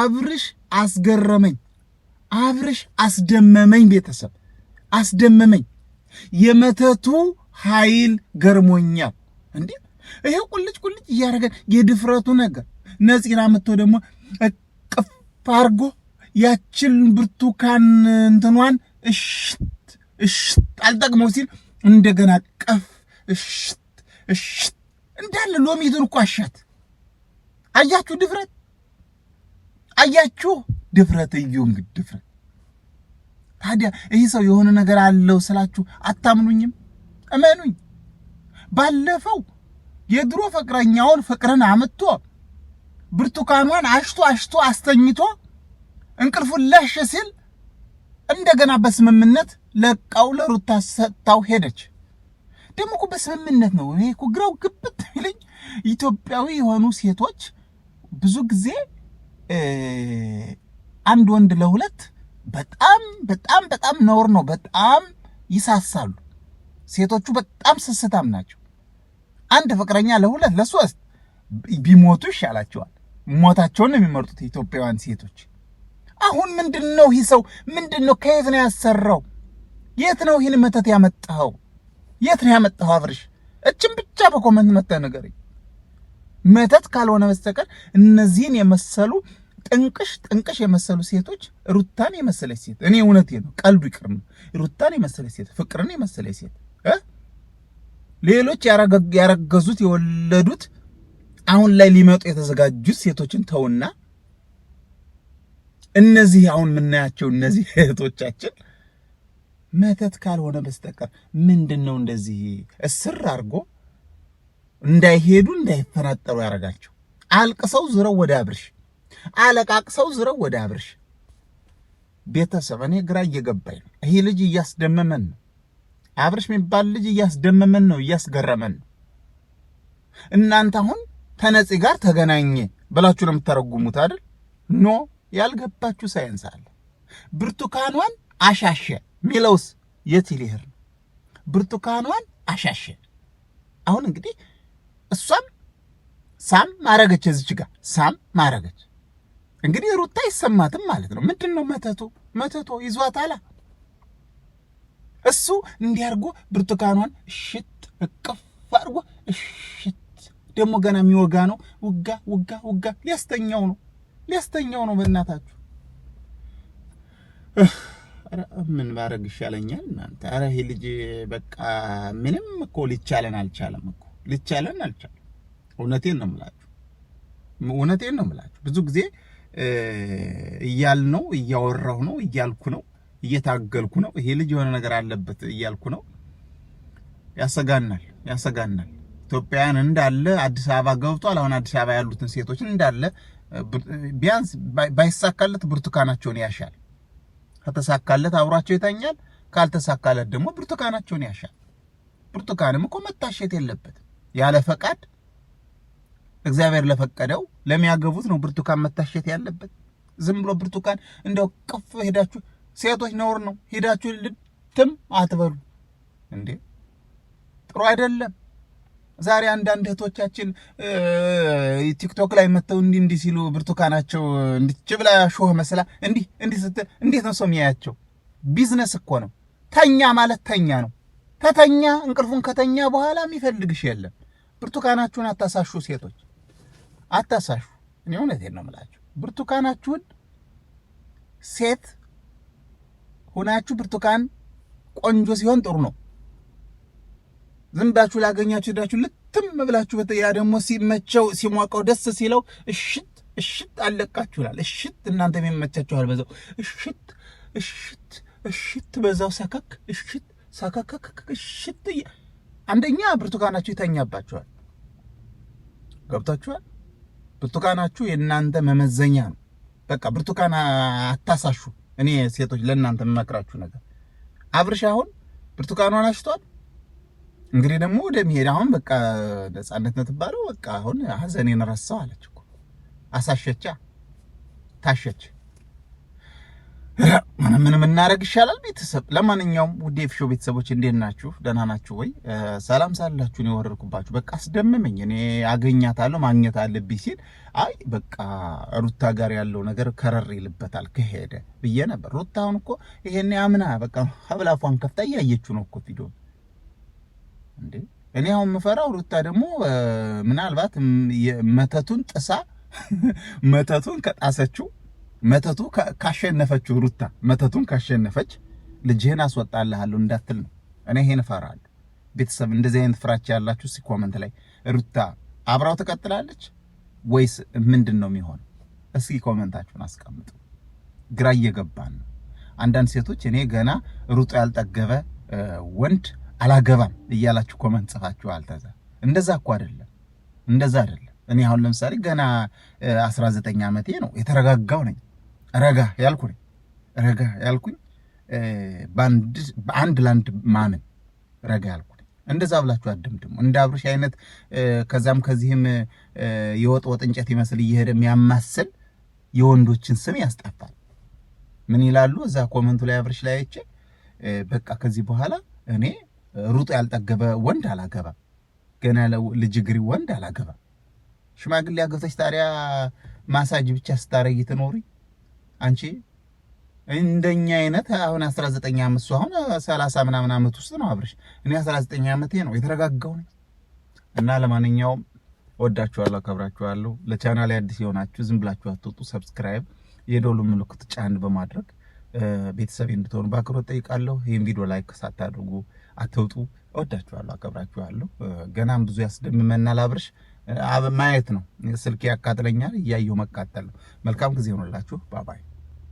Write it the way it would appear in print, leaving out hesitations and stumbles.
አብርሽ አስገረመኝ አብርሽ አስደመመኝ ቤተሰብ አስደመመኝ የመተቱ ኃይል ገርሞኛል እንዴ ይሄ ቁልጭ እያረገ የድፍረቱ ነገር ነፂና መጥቶ ደግሞ ቅፍ አርጎ ያችን ብርቱካን እንትኗን እሽ አልጠቅመው ሲል እንደገና ቀፍ እሽ እንዳለ ሎሚቱን እኮ አሻት አያችሁ ድፍረት አያችሁ ድፍረት እዩ እንግዲህ ድፍረት ታዲያ ይሄ ሰው የሆነ ነገር አለው ስላችሁ አታምኑኝም እመኑኝ ባለፈው የድሮ ፍቅረኛውን ፍቅርን አመጥቶ ብርቱካኗን አሽቶ አስተኝቶ እንቅልፉን ለሽ ሲል እንደገና በስምምነት ለቃው ለሩታ ሰጣው ሄደች ደግሞ እኮ በስምምነት ነው እኔ እኮ ግራው ግብት ይለኝ ኢትዮጵያዊ የሆኑ ሴቶች ብዙ ጊዜ አንድ ወንድ ለሁለት በጣም ነውር ነው በጣም ይሳሳሉ ሴቶቹ በጣም ስስታም ናቸው አንድ ፍቅረኛ ለሁለት ለሶስት ቢሞቱ ይሻላቸዋል ሞታቸውን ነው የሚመርጡት ኢትዮጵያውያን ሴቶች አሁን ምንድነው ይሄ ሰው ምንድነው ከየት ነው ያሰራው የት ነው ይሄን መተት ያመጣው የት ነው ያመጣው አብርሽ እቺን ብቻ በኮሜንት መጣ ነገር መተት ካልሆነ በስተቀር እነዚህን የመሰሉ ጥንቅሽ የመሰሉ ሴቶች ሩታን የመሰለች ሴት እኔ እውነቴን ነው ቀልዱ ይቅርም ሩታን የመሰለች ሴት ፍቅርን የመሰለች ሴት ሌሎች ያረገዙት የወለዱት አሁን ላይ ሊመጡ የተዘጋጁት ሴቶችን ተውና እነዚህ አሁን ምናያቸው እነዚህ እህቶቻችን መተት ካልሆነ በስተቀር ምንድነው እንደዚህ እስር አርጎ እንዳይሄዱ እንዳይፈናጠሩ ያረጋቸው አልቅሰው ዝረው ወደ አብርሽ አለቃቅሰው ዝረው ወደ አብርሽ ቤተሰብ እኔ ግራ እየገባኝ ነው ይሄ ልጅ እያስደመመን ነው አብርሽ የሚባል ልጅ እያስደመመን ነው እያስገረመን ነው እናንተ አሁን ተነፂ ጋር ተገናኘ ብላችሁ ነው የምታረጉሙት አይደል ኖ ያልገባችሁ ሳይንስ አለ ብርቱካኗን አሻሸ ሚለውስ የት ይልሄር ብርቱካኗን አሻሸ አሁን እንግዲህ እሷም ሳም ማረገች እዚች ጋር ሳም ማረገች እንግዲህ ሩታ ይሰማትም ማለት ነው ምንድነው መተቶ ይዟታላ እሱ እንዲያርጎ ብርቱካኗን እሽት እቅፍ አርጎ እሽት ደሞ ገና የሚወጋ ነው ውጋ ሊያስተኛው ነው በእናታችሁ አረ ምን ባረግ ይሻለኛል እናንተ አረ ይሄ ልጅ በቃ ምንም እኮ ሊቻለን አልቻለም እውነቴን ነው የምላችሁ ብዙ ጊዜ እያልነው እያወራሁ ነው እያልኩ ነው እየታገልኩ ነው ይሄ ልጅ የሆነ ነገር አለበት እያልኩ ነው ያሰጋናል ኢትዮጵያን እንዳለ አዲስ አበባ ገብቷል አሁን አዲስ አበባ ያሉትን ሴቶችን እንዳለ ቢያንስ ባይሳካለት ብርቱካናቸውን ያሻል ከተሳካለት አብራቸው ይተኛል ካልተሳካለት ደግሞ ብርቱካናቸውን ያሻል ብርቱካንም እኮ መታሸት የለበት ያለ ፈቃድ እግዚአብሔር ለፈቀደው ለሚያገቡት ነው ብርቱካን መታሸት ያለበት ዝም ብሎ ብርቱካን እንደው ቅፍ ሄዳችሁ ሴቶች ነውር ነው ሄዳችሁ ልትም አትበሉ እንዴ ጥሩ አይደለም ዛሬ አንዳንድ እህቶቻችን ቲክቶክ ላይ መተው እንዲህ ሲሉ ብርቱካናቸው እንድትብላ ሾህ መስላ እንዲህ ስትል እንዴት ነው ሰው የሚያያቸው ቢዝነስ እኮ ነው ተኛ ማለት ተኛ ነው ከተኛ እንቅልፉን ከተኛ በኋላ የሚፈልግሽ የለም ብርቱካናችሁን አታሳሹ ሴቶች አታሳሹ እኔ እውነቴን ነው የምላችሁ ብርቱካናችሁን ሴት ሆናችሁ ብርቱካን ቆንጆ ሲሆን ጥሩ ነው ዝም ብላችሁ ላገኛችሁ ሄዳችሁ ልትም ብላችሁ በተያ ደግሞ ሲመቸው ሲሟቀው ደስ ሲለው እሽት አለቃችሁላል እሽት እናንተ የሚመቻችኋል በዛው እሽት በዛው ሰከክ እሽት አንደኛ ብርቱካናችሁ ይተኛባችኋል ገብታችኋል ብርቱካናችሁ የእናንተ መመዘኛ ነው በቃ ብርቱካን አታሳሹ እኔ ሴቶች ለእናንተ መመክራችሁ ነገር አብርሽ አሁን ብርቱካኗን አሽቷል እንግዲህ ደግሞ ወደ መሄድ አሁን በቃ ነፃነት ነው ተባለው በቃ አሁን ሐዘኔን ረሳው አለች እኮ አሳሸቻ ታሸች ምን እናደርግ ይሻላል ቤተሰብ። ለማንኛውም ውድ የፍሾ ቤተሰቦች እንዴት ናችሁ? ደህና ናችሁ ወይ? ሰላም ሳላችሁ ነው የወረድኩባችሁ። በቃ አስደመመኝ። እኔ አገኛታለሁ ማግኘት አለብኝ ሲል አይ በቃ ሩታ ጋር ያለው ነገር ከረር ይልበታል ከሄደ ብዬ ነበር። ሩታ አሁን እኮ ይሄኔ አምና በቃ ሀብላፏን ከፍታ እያየችው ነው እኮ ቪዲዮ እንዴ። እኔ አሁን የምፈራው ሩታ ደግሞ ምናልባት መተቱን ጥሳ መተቱን ከጣሰችው መተቱ ካሸነፈችው ሩታ መተቱን ካሸነፈች ልጅህን አስወጣልሃለሁ እንዳትል ነው። እኔ ይሄን እፈራለሁ። ቤተሰብ እንደዚህ አይነት ፍራቻ ያላችሁ እስኪ ኮመንት ላይ ሩታ አብራው ትቀጥላለች ወይስ ምንድን ነው የሚሆነው? እስኪ ኮመንታችሁን አስቀምጡ። ግራ እየገባን ነው። አንዳንድ ሴቶች እኔ ገና ሩጣ ያልጠገበ ወንድ አላገባም እያላችሁ ኮመንት ጽፋችኋል። እንደዛ እኮ አይደለም፣ እንደዛ አይደለም። እኔ አሁን ለምሳሌ ገና 19 ዓመቴ ነው። የተረጋጋው ነኝ። ረጋ ያልኩኝ በአንድ ላንድ ማመን ረጋ ያልኩኝ። እንደዛ ብላችሁ አድምድሙ። እንደ አብርሽ አይነት ከዛም ከዚህም የወጥ እንጨት ይመስል እየሄደ የሚያማስል የወንዶችን ስም ያስጠፋል። ምን ይላሉ እዛ ኮመንቱ ላይ አብርሽ ላይ አይቼ በቃ ከዚህ በኋላ እኔ ሩጦ ያልጠገበ ወንድ አላገባም፣ ገና ልጅ ግሪ ወንድ አላገባም። ሽማግሌ አገብተሽ ታዲያ ማሳጅ ብቻ ስታረጊ ትኖሪ አንቺ? እንደኛ አይነት አሁን 19 ዓመት እሱ አሁን 30 ምናምን ዓመት ውስጥ ነው አብርሽ። እኔ 19 ዓመቴ ነው፣ የተረጋጋው ነኝ። እና ለማንኛውም ወዳችኋለሁ፣ አከብራችኋለሁ። ለቻናሌ አዲስ የሆናችሁ ዝም ብላችሁ አትወጡ። ሰብስክራይብ፣ የደወሉ ምልክት ጫን በማድረግ ቤተሰብ እንድትሆኑ በአክብሮት ጠይቃለሁ። ይሄን ቪዲዮ ላይክ ሳታደርጉ አትወጡ። ወዳችኋለሁ፣ አከብራችኋለሁ። ገናም ብዙ ያስደምመናል አብርሽ። ማየት ነው። ስልክ ያቃጥለኛል፣ እያየሁ መቃጠል ነው። መልካም ጊዜ ሆነላችሁ። ባባይ